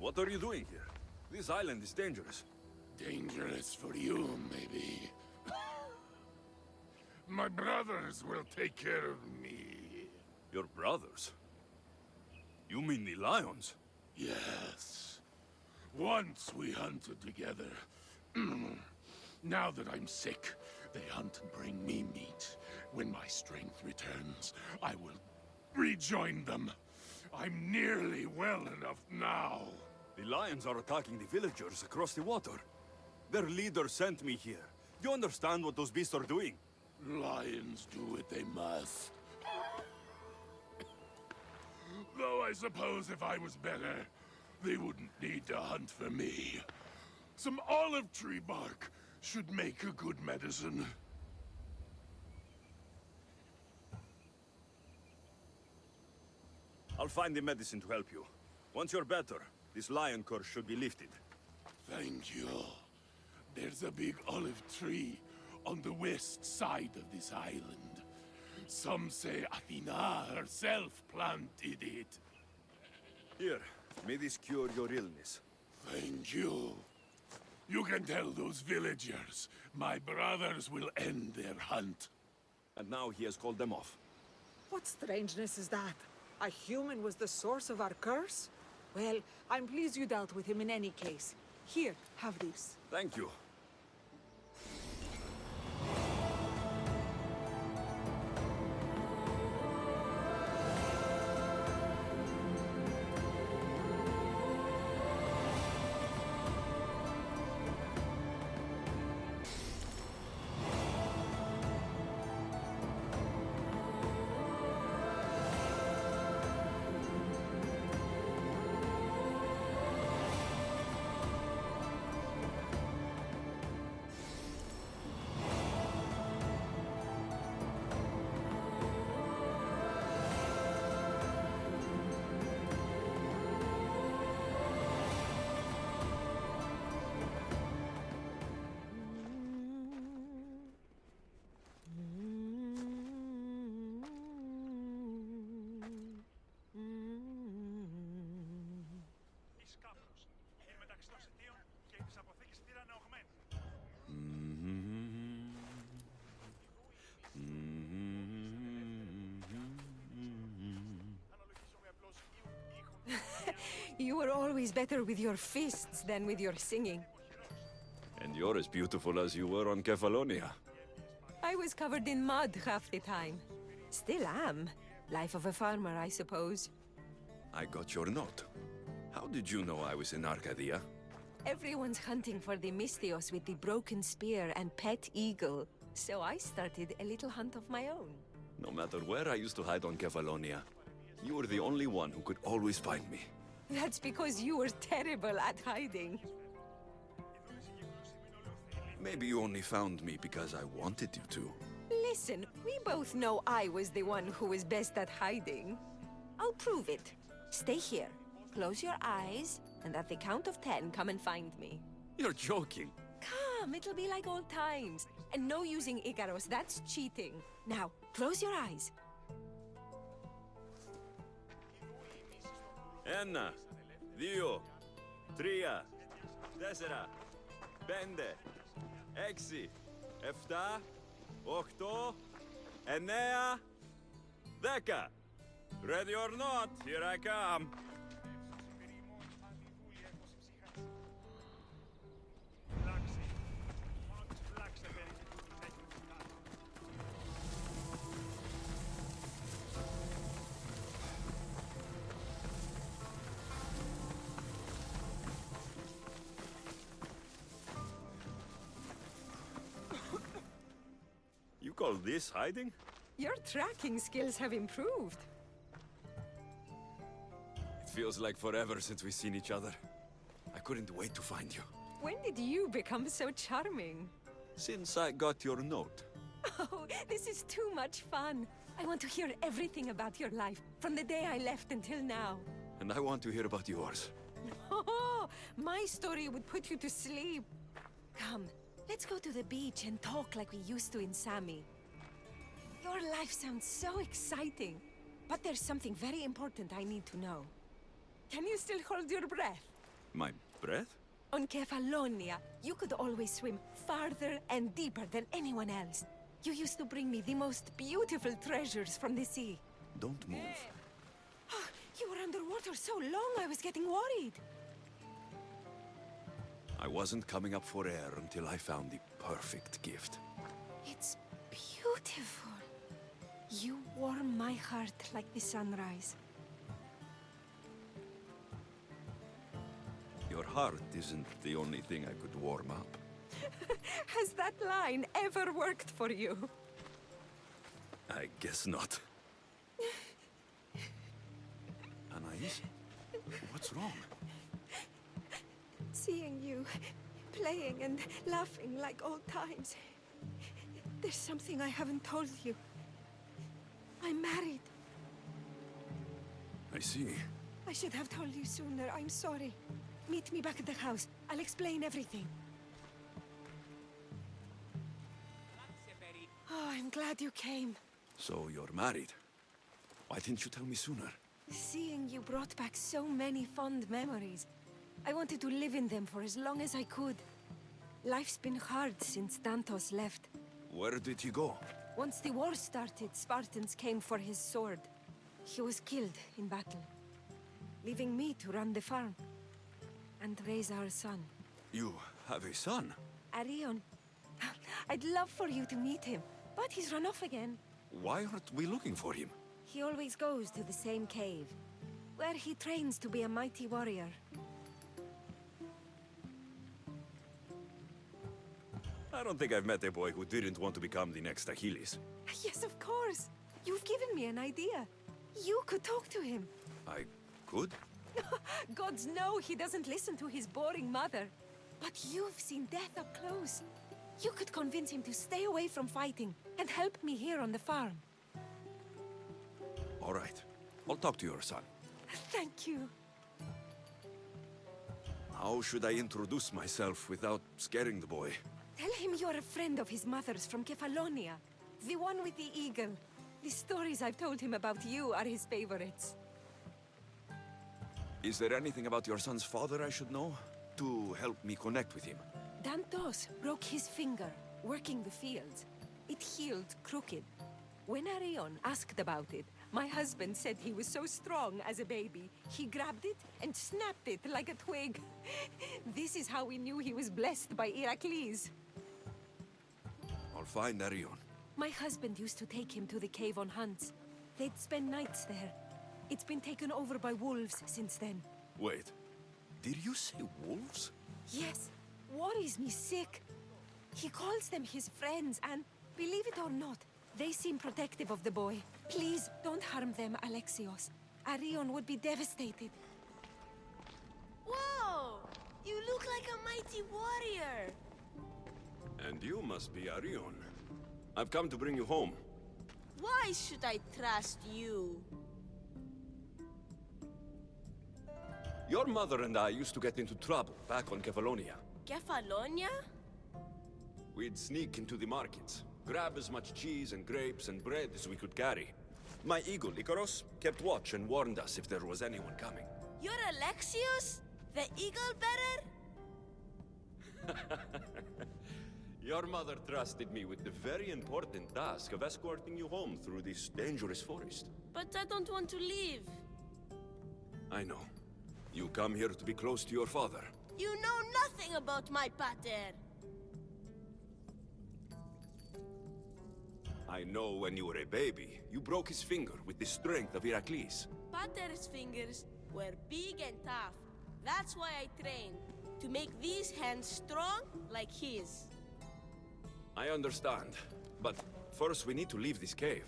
What are you doing here? This island is dangerous. Dangerous for you, maybe. My brothers will take care of me. Your brothers? You mean the lions? Yes. Once we hunted together. Now that I'm sick, they hunt and bring me meat. When my strength returns, I will rejoin them. I'm nearly well enough now. The lions are attacking the villagers across the water. Their leader sent me here. Do you understand what those beasts are doing? Lions do what they must. Though I suppose if I was better, they wouldn't need to hunt for me. Some olive tree bark should make a good medicine. I'll find the medicine to help you. Once you're better, this lion curse should be lifted. Thank you. There's a big olive tree on the west side of this island. Some say Athena herself planted it. Here, may this cure your illness. Thank you. You can tell those villagers my brothers will end their hunt. And now he has called them off. What strangeness is that? A human was the source of our curse? Well, I'm pleased you dealt with him in any case. Here, have this. Thank you. You were always better with your fists than with your singing. And you're as beautiful as you were on Kefalonia. I was covered in mud half the time. Still am. Life of a farmer, I suppose. I got your note. How did you know I was in Arcadia? Everyone's hunting for the Mystios with the broken spear and pet eagle. So I started a little hunt of my own. No matter where I used to hide on Kefalonia, you were the only one who could always find me. That's because you were terrible at hiding. Maybe you only found me because I wanted you to. Listen, we both know I was the one who was best at hiding. I'll prove it. Stay here, close your eyes, and at the count of 10, come and find me. You're joking. Come, it'll be like old times. And no using Icaros, that's cheating. Now, close your eyes. Ένα, δύο, τρία, τέσσερα, πέντε, έξι, εφτά, οχτώ, εννέα, δέκα. Ready or not, here I come. You call this hiding? Your tracking skills have improved. It feels like forever since we've seen each other. I couldn't wait to find you. When did you become so charming? Since I got your note. Oh, this is too much fun. I want to hear everything about your life, from the day I left until now. And I want to hear about yours. Oh, my story would put you to sleep. Come, let's go to the beach and talk like we used to in Sami. Your life sounds so exciting, but there's something very important I need to know. Can you still hold your breath? My breath? On Kefalonia, you could always swim farther and deeper than anyone else. You used to bring me the most beautiful treasures from the sea. Don't move. You were underwater so long, I was getting worried. I wasn't coming up for air until I found the perfect gift. It's beautiful. You warm my heart like the sunrise. Your heart isn't the only thing I could warm up. Has that line ever worked for you? I guess not. Anais? What's wrong? Seeing you playing and laughing like old times. There's something I haven't told you. I'm married. I see. I should have told you sooner. I'm sorry. Meet me back at the house. I'll explain everything. Oh, I'm glad you came. So you're married? Why didn't you tell me sooner? Seeing you brought back so many fond memories. I wanted to live in them for as long as I could. Life's been hard since Dantos left. Where did he go? Once the war started, Spartans came for his sword. He was killed in battle, leaving me to run the farm and raise our son. You have a son? Arion. I'd love for you to meet him, but he's run off again. Why aren't we looking for him? He always goes to the same cave, where he trains to be a mighty warrior. I don't think I've met a boy who didn't want to become the next Achilles. Yes, of course. You've given me an idea. You could talk to him. I could? Gods know he doesn't listen to his boring mother. But you've seen death up close. You could convince him to stay away from fighting and help me here on the farm. All right. I'll talk to your son. Thank you. How should I introduce myself without scaring the boy? Tell him you're a friend of his mother's from Kefalonia. The one with the eagle. The stories I've told him about you are his favorites. Is there anything about your son's father I should know? To help me connect with him? Dantos broke his finger, working the fields. It healed crooked. When Arion asked about it, my husband said he was so strong as a baby, he grabbed it and snapped it like a twig. This is how we knew he was blessed by Heracles. I'll find Arion. My husband used to take him to the cave on hunts. They'd spend nights there. It's been taken over by wolves since then. Wait, did you say wolves? Yes, worries me sick. He calls them his friends, and believe it or not, they seem protective of the boy. Please, don't harm them, Alexios. Arion would be devastated. Whoa! You look like a mighty warrior! And you must be Arion. I've come to bring you home. Why should I trust you? Your mother and I used to get into trouble back on Kefalonia. Kefalonia? We'd sneak into the markets, grab as much cheese and grapes and bread as we could carry. My eagle, Icaros, kept watch and warned us if there was anyone coming. You're Alexios? The eagle bearer? Your mother trusted me with the very important task of escorting you home through this dangerous forest. But I don't want to leave. I know. You come here to be close to your father. You know nothing about my pater. I know when you were a baby, you broke his finger with the strength of Heracles. Pater's fingers were big and tough. That's why I trained, to make these hands strong like his. I understand, but first we need to leave this cave.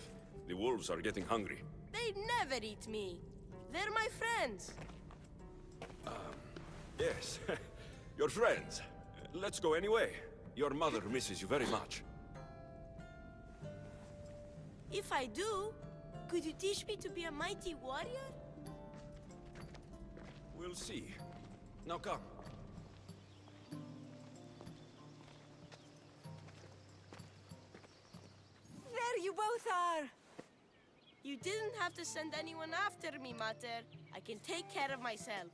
The wolves are getting hungry. They'd never eat me. They're my friends. Yes, your friends. Let's go anyway. Your mother misses you very much. If I do, could you teach me to be a mighty warrior? We'll see. Now come. There you both are! You didn't have to send anyone after me, Mater. I can take care of myself.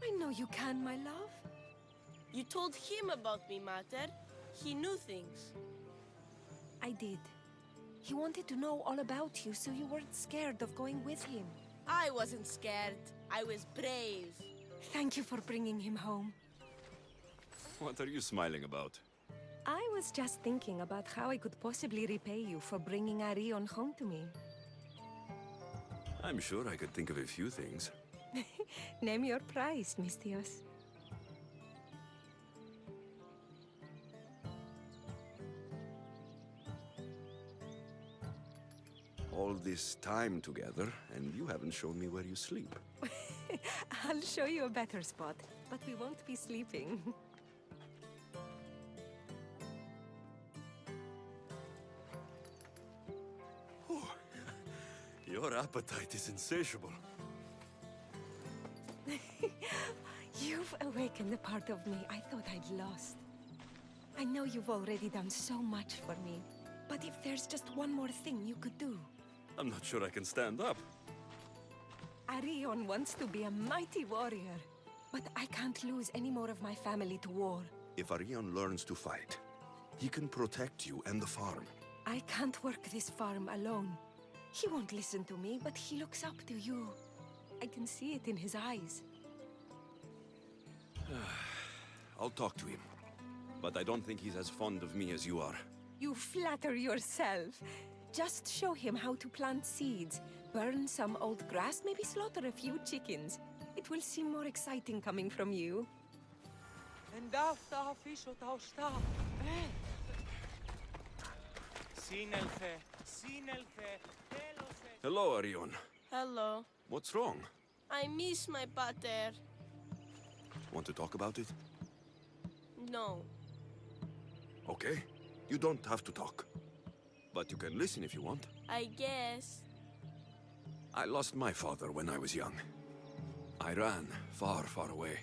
I know you can, my love. You told him about me, Mater. He knew things. I did. He wanted to know all about you, so you weren't scared of going with him. I wasn't scared. I was brave. Thank you for bringing him home. What are you smiling about? I was just thinking about how I could possibly repay you for bringing Arion home to me. I'm sure I could think of a few things. Name your price, Mistios. All this time together, and you haven't shown me where you sleep. I'll show you a better spot, but we won't be sleeping. Your appetite is insatiable. You've awakened a part of me I thought I'd lost. I know you've already done so much for me, but if there's just one more thing you could do. I'm not sure I can stand up. Arion wants to be a mighty warrior, but I can't lose any more of my family to war. If Arion learns to fight, he can protect you and the farm. I can't work this farm alone. He won't listen to me, but he looks up to you. I can see it in his eyes. I'll talk to him. But I don't think he's as fond of me as you are. You flatter yourself. Just show him how to plant seeds, burn some old grass, maybe slaughter a few chickens. It will seem more exciting coming from you. Hello, Arion. Hello. What's wrong? I miss my pater. Want to talk about it? No. Okay. You don't have to talk. But you can listen if you want. I guess. I lost my father when I was young. I ran far, far away.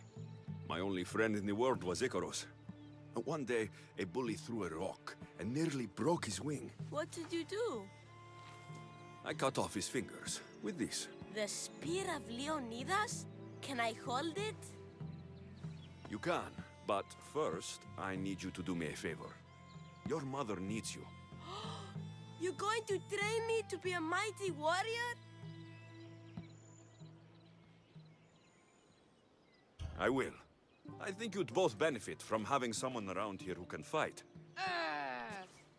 My only friend in the world was Icaros. One day, a bully threw a rock and nearly broke his wing. What did you do? I cut off his fingers with this. The spear of Leonidas? Can I hold it? You can, but first, I need you to do me a favor. Your mother needs you. You're going to train me to be a mighty warrior? I will. I think you'd both benefit from having someone around here who can fight.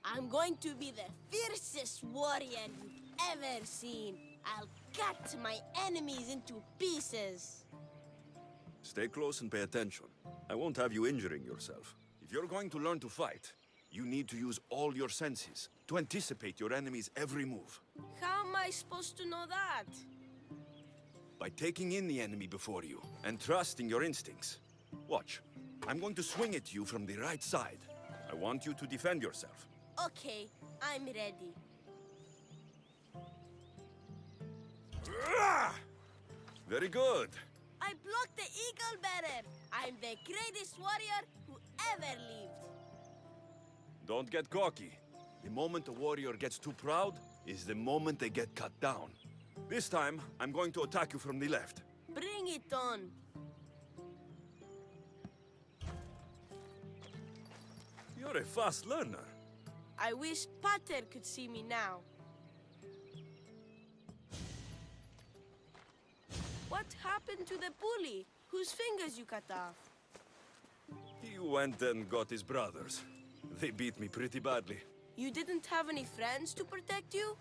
I'm going to be the fiercest warrior you've ever seen. I'll cut my enemies into pieces. Stay close and pay attention. I won't have you injuring yourself. If you're going to learn to fight, you need to use all your senses to anticipate your enemy's every move. How am I supposed to know that? By taking in the enemy before you and trusting your instincts. Watch. I'm going to swing at you from the right side. I want you to defend yourself. Okay, I'm ready. Very good. I blocked the eagle bearer. I'm the greatest warrior who ever lived. Don't get cocky. The moment a warrior gets too proud is the moment they get cut down. This time, I'm going to attack you from the left. Bring it on. You're a fast learner. I wish Pater could see me now. What happened to the bully whose fingers you cut off? He went and got his brothers. They beat me pretty badly. You didn't have any friends to protect you?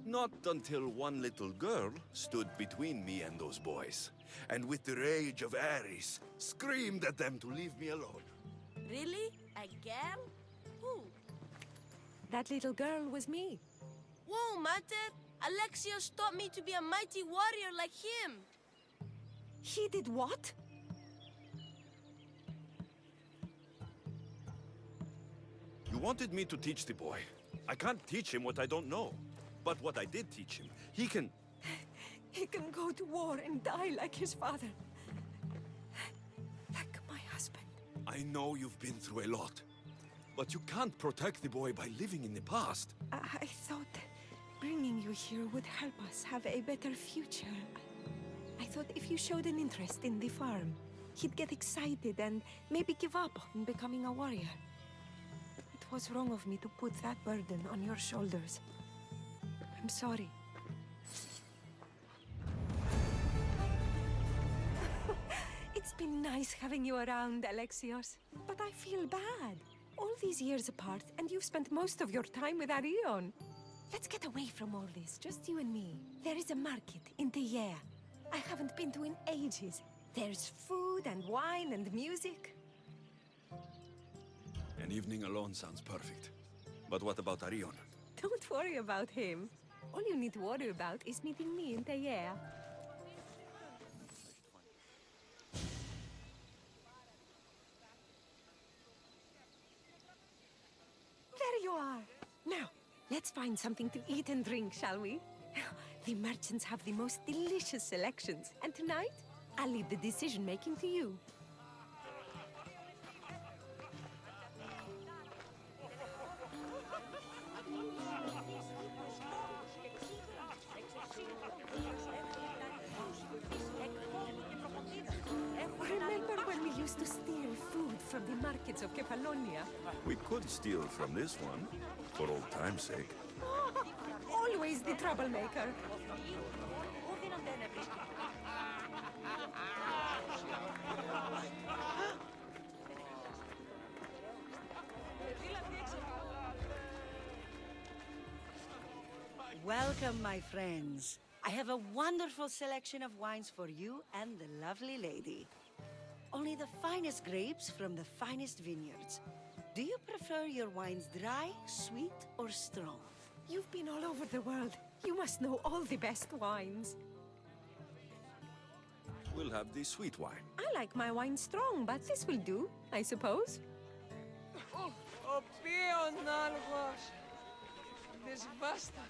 Not until one little girl stood between me and those boys, and with the rage of Ares, screamed at them to leave me alone. Really? A girl? Who? That little girl was me. Whoa, Mater! Alexios taught me to be a mighty warrior like him. He did what? You wanted me to teach the boy. I can't teach him what I don't know. But what I did teach him, he can... He can go to war and die like his father. Like my husband. I know you've been through a lot. But you can't protect the boy by living in the past. I thought bringing you here would help us have a better future. I I thought if you showed an interest in the farm, he'd get excited and maybe give up on becoming a warrior. It was wrong of me to put that burden on your shoulders. I'm sorry. It's been nice having you around, Alexios. But I feel bad. All these years apart, and you've spent most of your time with Arion. Let's get away from all this, just you and me. There is a market in Tegea. I haven't been to in ages. There's food and wine and music. An evening alone sounds perfect. But what about Arion? Don't worry about him. All you need to worry about is meeting me in Tegea. There you are. Now, let's find something to eat and drink, shall we? The merchants have the most delicious selections, and tonight, I'll leave the decision-making to you. Remember when we used to steal food from the markets of Kefalonia? We could steal from this one, for old time's sake. Always the troublemaker. Welcome, my friends. I have a wonderful selection of wines for you and the lovely lady. Only the finest grapes from the finest vineyards. Do you prefer your wines dry, sweet, or strong? You've been all over the world. You must know all the best wines. We'll have the sweet wine. I like my wine strong, but this will do, I suppose. Ο οποίον άλγος δυσβάστα.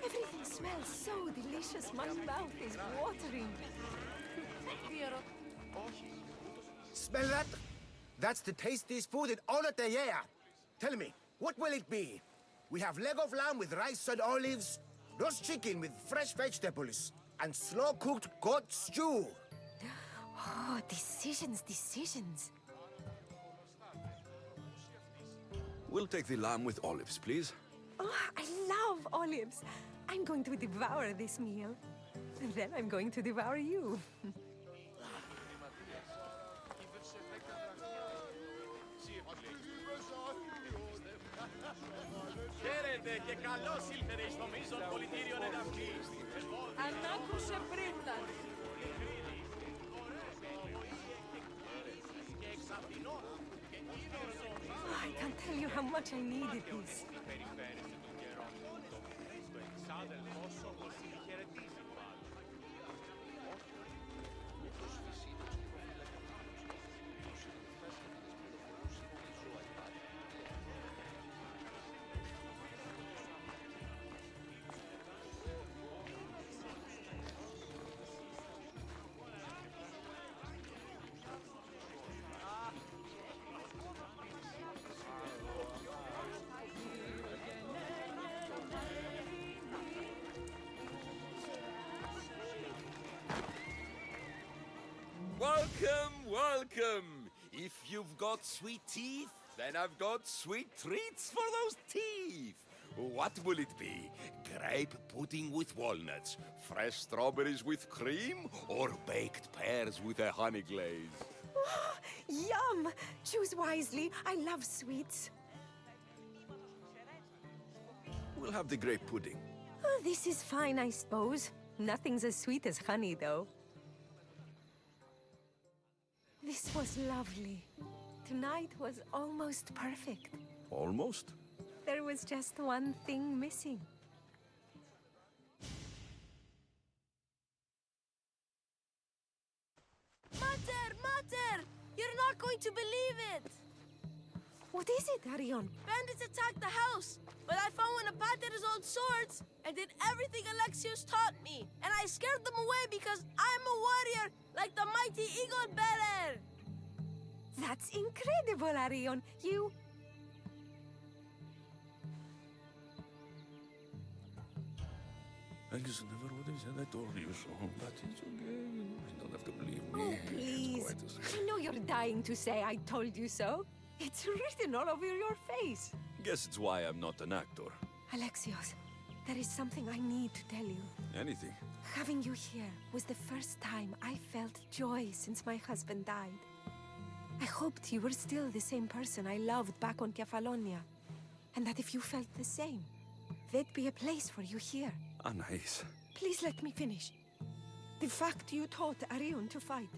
Everything smells so delicious. My mouth is watering. Smell that? That's the tastiest food in all of the year. Tell me, what will it be? We have leg of lamb with rice and olives, roast chicken with fresh vegetables, and slow-cooked goat stew. Oh, decisions, decisions. We'll take the lamb with olives, please. Oh, I love olives. I'm going to devour this meal. And then I'm going to devour you. Χαίρετε και καλώς ήλθετε εις το μείζον πολιτήριον εδαφής. Ανάκουσε πρίμνα. Oh, I can't tell you how much I needed this. Welcome, welcome! If you've got sweet teeth, then I've got sweet treats for those teeth. What will it be? Grape pudding with walnuts, fresh strawberries with cream, or baked pears with a honey glaze? Yum! Choose wisely. I love sweets. We'll have the grape pudding. Oh, this is fine, I suppose. Nothing's as sweet as honey, though. This was lovely. Tonight was almost perfect. Almost? There was just one thing missing. Mater! Mater! You're not going to believe it! What is it, Arion? Bandits attacked the house, but I found one of Pater's old swords and did everything Alexios taught me. And I scared them away because I'm a warrior like the mighty eagle bearer. That's incredible, Arion. You... I just never would have said I told you so, but it's okay. You don't have to believe me. Oh, It's please. quite as... I know you're dying to say I told you so. It's written all over your face. Guess it's why I'm not an actor. Alexios, there is something I need to tell you. Anything. Having you here was the first time I felt joy since my husband died. I hoped you were still the same person I loved back on Kefalonia. And that if you felt the same, there'd be a place for you here. Anais. Please let me finish. The fact you taught Arion to fight,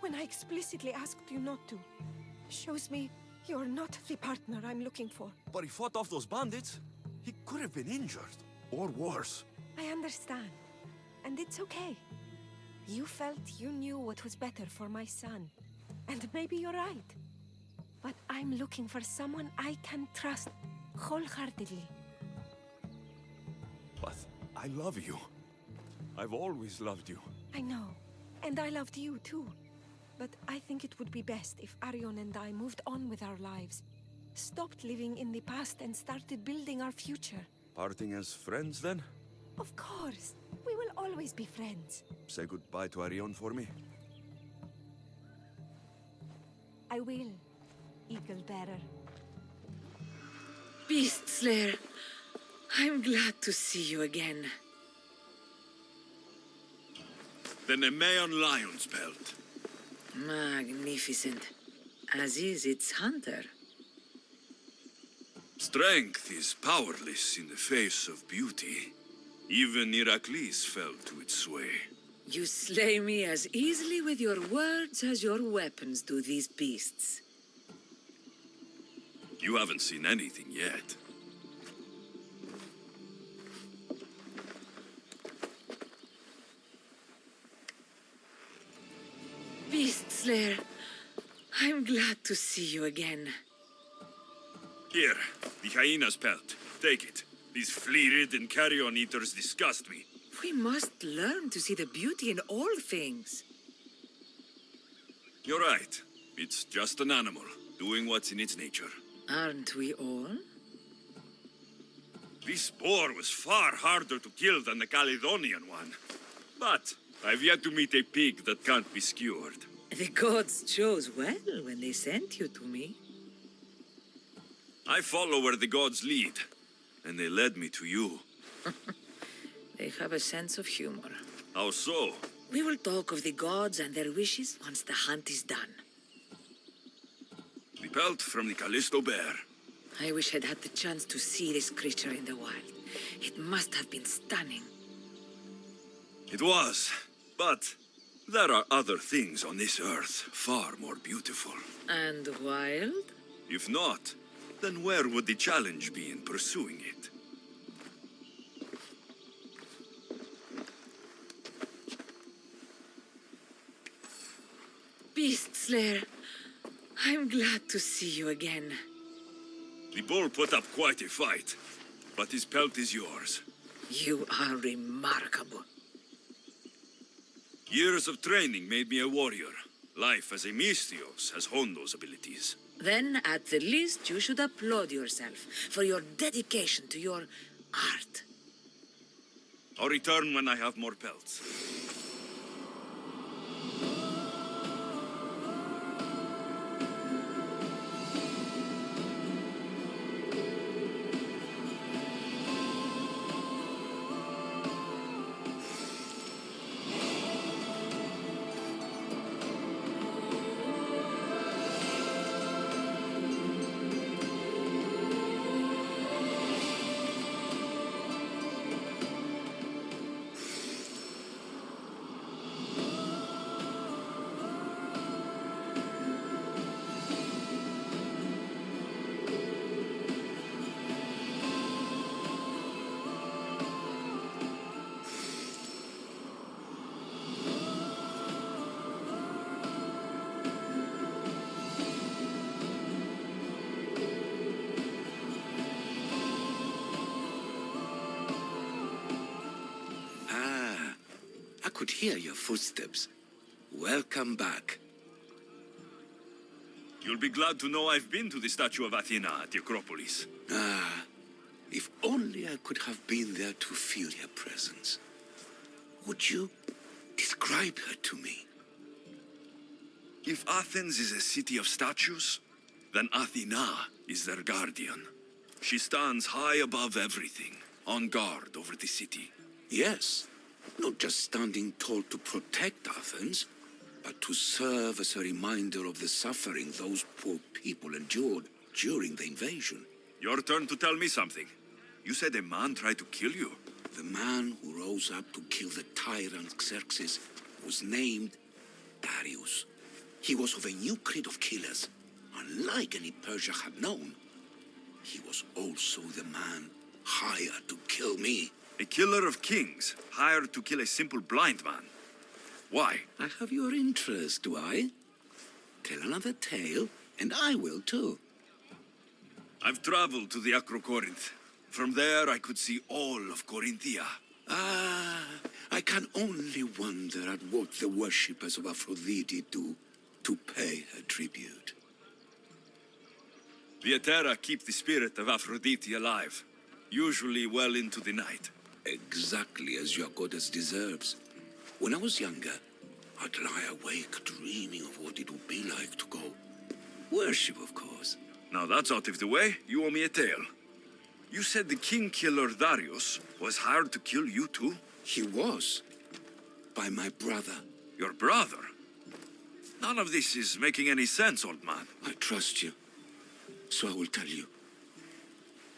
when I explicitly asked you not to, shows me you're not the partner I'm looking for. But he fought off those bandits. He could have been injured. Or worse. I understand. And it's okay. You felt you knew what was better for my son. And maybe you're right. But I'm looking for someone I can trust wholeheartedly. But I love you. I've always loved you. I know. And I loved you too. But I think it would be best if Arion and I moved on with our lives. Stopped living in the past and started building our future. Parting as friends, then? Of course. We will always be friends. Say goodbye to Arion for me. I will, Eagle Bearer. Beast Slayer, I'm glad to see you again. The Nemean Lion's Belt. Magnificent. As is its hunter. Strength is powerless in the face of beauty. Even Heracles fell to its sway. You slay me as easily with your words as your weapons do these beasts. You haven't seen anything yet. Beast Slayer, I'm glad to see you again. Here, the hyena's pelt. Take it. These flea-ridden carrion eaters disgust me. We must learn to see the beauty in all things. You're right. It's just an animal, doing what's in its nature. Aren't we all? This boar was far harder to kill than the Caledonian one. But I've yet to meet a pig that can't be skewered. The gods chose well when they sent you to me. I follow where the gods lead, and they led me to you. They have a sense of humor. How so? We will talk of the gods and their wishes once the hunt is done. The pelt from the Callisto bear. I wish I'd had the chance to see this creature in the wild. It must have been stunning. It was, but there are other things on this earth far more beautiful. And wild? If not, then where would the challenge be in pursuing it? Beast Slayer, I'm glad to see you again. The bull put up quite a fight, but his pelt is yours. You are remarkable. Years of training made me a warrior. Life as a Misthios has honed those abilities. Then, at the least, you should applaud yourself for your dedication to your art. I'll return when I have more pelts. I could hear your footsteps. Welcome back. You'll be glad to know I've been to the statue of Athena at the Acropolis. Ah, if only I could have been there to feel her presence. Would you describe her to me? If Athens is a city of statues, then Athena is their guardian. She stands high above everything, on guard over the city. Yes, not just standing tall to protect Athens, but to serve as a reminder of the suffering those poor people endured during the invasion. Your turn to tell me something. You said a man tried to kill you. The man who rose up to kill the tyrant Xerxes was named Darius. He was of a new creed of killers, unlike any Persia had known. He was also the man hired to kill me. A killer of kings, hired to kill a simple blind man. Why? I have your interest, do I? Tell another tale, and I will too. I've traveled to the Acrocorinth. From there, I could see all of Corinthia. Ah, I can only wonder at what the worshippers of Aphrodite do to pay her tribute. The Aetera keep the spirit of Aphrodite alive, usually well into the night. Exactly as your goddess deserves. When I was younger, I'd lie awake dreaming of what it would be like to go. Worship, of course. Now that's out of the way, you owe me a tale. You said the king-killer Darius was hired to kill you too? He was. By my brother. Your brother? None of this is making any sense, old man. I trust you, so I will tell you.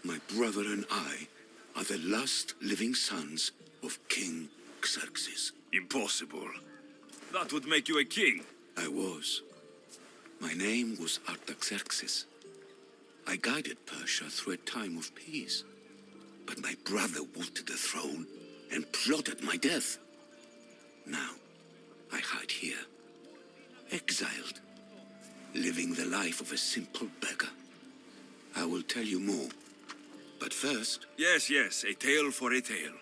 My brother and I are the last living sons of King Xerxes. Impossible. That would make you a king. I was. My name was Artaxerxes. I guided Persia through a time of peace. But my brother wanted the throne and plotted my death. Now, I hide here, exiled, living the life of a simple beggar. I will tell you more. But first... Yes, a tale for a tale.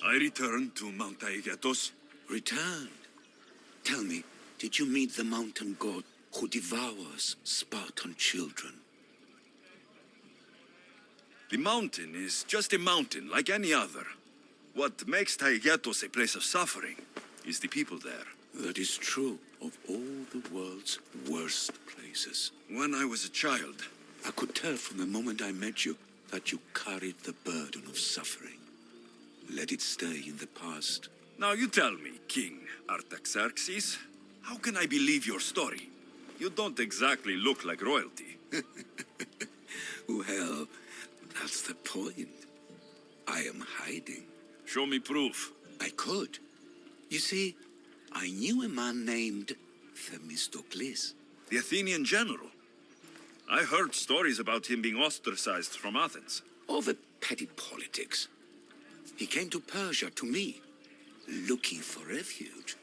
I returned to Mount Aegetos. Returned? Tell me, did you meet the mountain god who devours Spartan children? The mountain is just a mountain, like any other. What makes Taygetos a place of suffering is the people there. That is true of all the world's worst places. When I was a child... I could tell from the moment I met you that you carried the burden of suffering. Let it stay in the past. Now you tell me, King Artaxerxes, how can I believe your story? You don't exactly look like royalty. Well, that's the point. I am hiding. Show me proof. I could. You see, I knew a man named Themistocles. The Athenian general. I heard stories about him being ostracized from Athens. Over petty politics. He came to Persia to me, looking for refuge.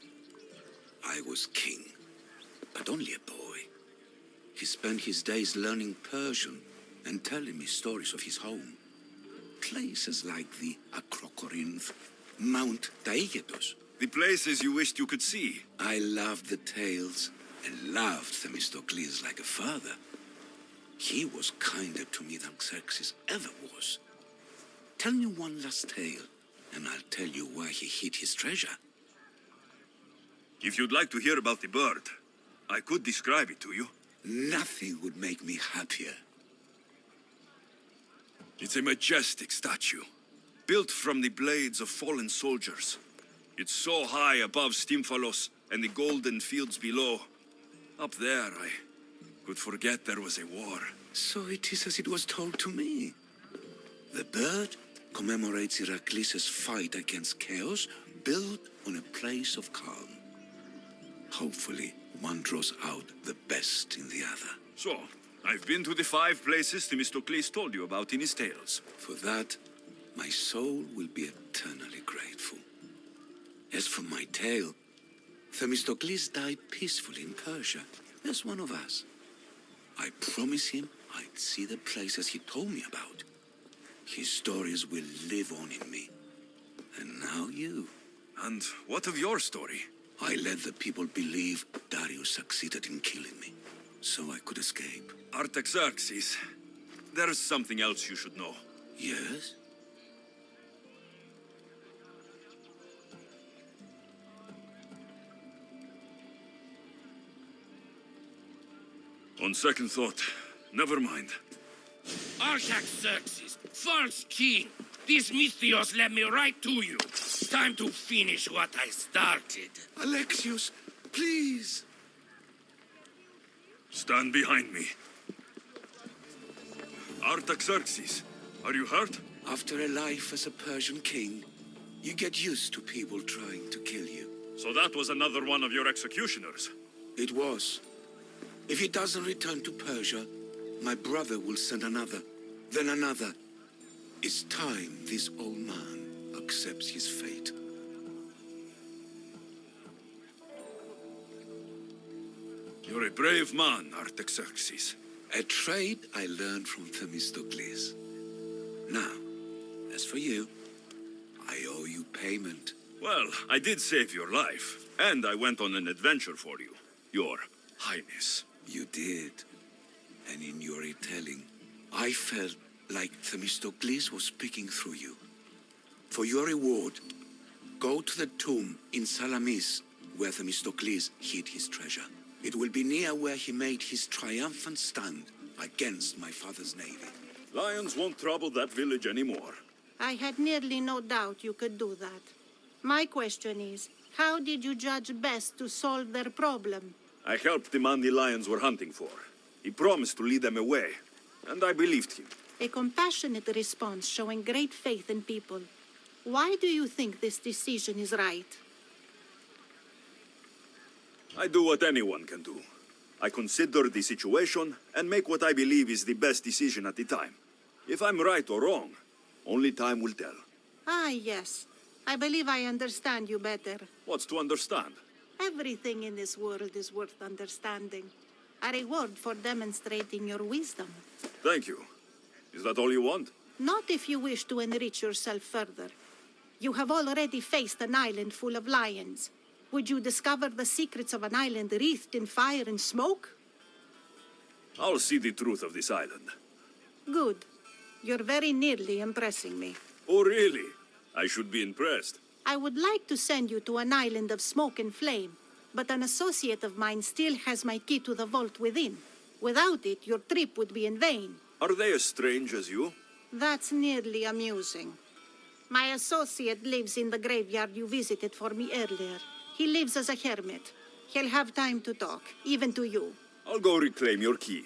I was king, but only a boy. He spent his days learning Persian and telling me stories of his home. Places like the Acrocorinth, Mount Taygetos. The places you wished you could see. I loved the tales and loved Themistocles like a father. He was kinder to me than Xerxes ever was. Tell me one last tale, and I'll tell you why he hid his treasure. If you'd like to hear about the bird, I could describe it to you. Nothing would make me happier. It's a majestic statue, built from the blades of fallen soldiers. It's so high above Stymphalos and the golden fields below. Up there, I could forget there was a war. So it is as it was told to me. The bird commemorates Heracles' fight against chaos, built on a place of calm. Hopefully, one draws out the best in the other. So, I've been to the 5 places Themistocles told you about in his tales. For that, my soul will be eternally grateful. As for my tale, Themistocles died peacefully in Persia, as one of us. I promise him I'd see the places he told me about. His stories will live on in me. And now you. And what of your story? I let the people believe Darius succeeded in killing me. so I could escape. Artaxerxes, there's something else you should know. Yes? On second thought, never mind. Artaxerxes, false king. These Mythios led me right to you. Time to finish what I started. Alexios, please! Stand behind me. Artaxerxes, are you hurt? After a life as a Persian king, you get used to people trying to kill you. So that was another one of your executioners. It was. If he doesn't return to Persia, my brother will send another, then another. It's time this old man accepts his fate. You're a brave man, Artaxerxes. A trait I learned from Themistocles. Now, as for you, I owe you payment. Well, I did save your life, and I went on an adventure for you, Your Highness. You did. And in your retelling, I felt like Themistocles was speaking through you. For your reward, go to the tomb in Salamis, where Themistocles hid his treasure. It will be near where he made his triumphant stand against my father's navy. Lions won't trouble that village anymore. I had nearly no doubt you could do that. My question is, how did you judge best to solve their problem? I helped the man the lions were hunting for. He promised to lead them away, and I believed him. A compassionate response showing great faith in people. Why do you think this decision is right? I do what anyone can do. I consider the situation and make what I believe is the best decision at the time. If I'm right or wrong, only time will tell. Ah, yes. I believe I understand you better. What's to understand? Everything in this world is worth understanding. A reward for demonstrating your wisdom. Thank you. Is that all you want? Not if you wish to enrich yourself further. You have already faced an island full of lions. Would you discover the secrets of an island wreathed in fire and smoke? I'll see the truth of this island. Good. You're very nearly impressing me. Oh, really? I should be impressed. I would like to send you to an island of smoke and flame, but an associate of mine still has my key to the vault within. Without it, your trip would be in vain. Are they as strange as you? That's nearly amusing. My associate lives in the graveyard you visited for me earlier. He lives as a hermit. He'll have time to talk, even to you. I'll go reclaim your key.